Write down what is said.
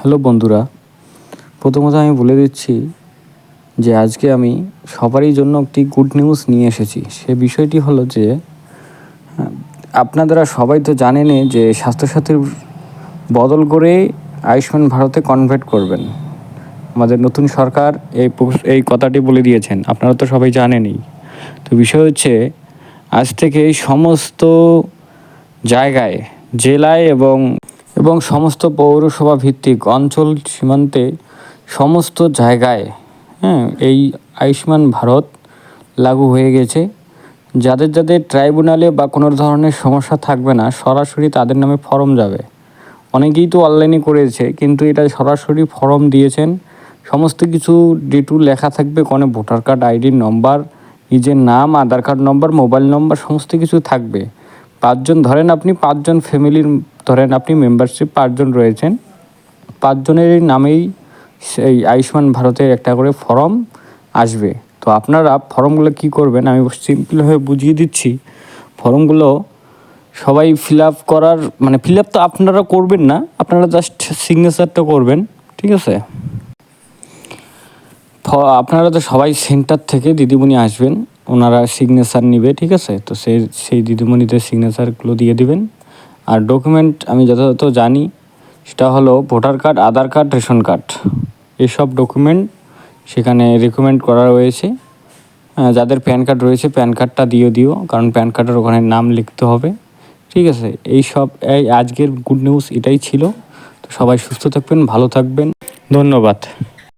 Hello বন্ধুরা, প্রথমত আমি বলে দিচ্ছি যে আজকে আমি সবারই জন্য একটি গুড নিউজ নিয়ে এসেছি। সে বিষয়টি হলো যে আপনারা সবাই তো জানেনই যে স্বাস্থ্যসাথীর বদল করে আয়ুষ্মান ভারতে কনভার্ট করবেন। আমাদের নতুন সরকার এই কথাটি বলে দিয়েছেন, আপনারা তো সবাই জানেনই। তো বিষয় হচ্ছে আজ থেকে এই সমস্ত জায়গায়, জেলায় এবং সমস্ত পৌরসভা ভিত্তিক অঞ্চল সীমান্তে সমস্ত জায়গায় এই আয়ুষ্মান ভারত লাগু হয়ে গেছে। যাদের যাদের ট্রাইব্যুনালে বা কোনো ধরনের সমস্যা থাকবে না, সরাসরি তাদের নামে ফর্ম যাবে। অনেকেই তো অনলাইনে করেছে, কিন্তু এটা সরাসরি ফর্ম দিয়েছেন। সমস্ত কিছু ডিটেল লেখা থাকবে, কোনো ভোটার কার্ড আইডির নম্বর, নিজের নাম, আধার কার্ড নম্বর, মোবাইল নম্বর সমস্ত কিছু থাকবে। আপনি 5 জন ফ্যামিলির আপনি মেম্বারশিপ 5 জন রয়েছেন, 5 জনের নামেই সেই আয়ুষ্মান ভারতের একটা করে ফর্ম আসবে। তো আপনারা ফর্মগুলো কী করবেন আমি সিম্পলভাবে বুঝিয়ে দিচ্ছি। ফর্মগুলো সবাই ফিল আপ তো আপনারা করবেন না, আপনারা জাস্ট সিগনেচারটা করবেন, ঠিক আছে? আপনারা তো সবাই সেন্টার থেকে দিদিমণি আসবেন, ওনারা সিগনেচার নেবে, ঠিক আছে? তো সেই দিদিমণিদের সিগনেচারগুলো দিয়ে দিবেন। আর ডকুমেন্ট আমি যথাযথ জানি সেটা হলো ভোটার কার্ড, আধার কার্ড, রেশন কার্ড, এসব ডকুমেন্ট সেখানে রেকমেন্ড করা রয়েছে। যাদের প্যান কার্ড রয়েছে প্যান কার্ডটা দিও, কারণ প্যান কার্ডের ওখানে নাম লিখতে হবে, ঠিক আছে? এই আজকের গুড নিউজ এটাই ছিল। তো সবাই সুস্থ থাকবেন, ভালো থাকবেন, ধন্যবাদ।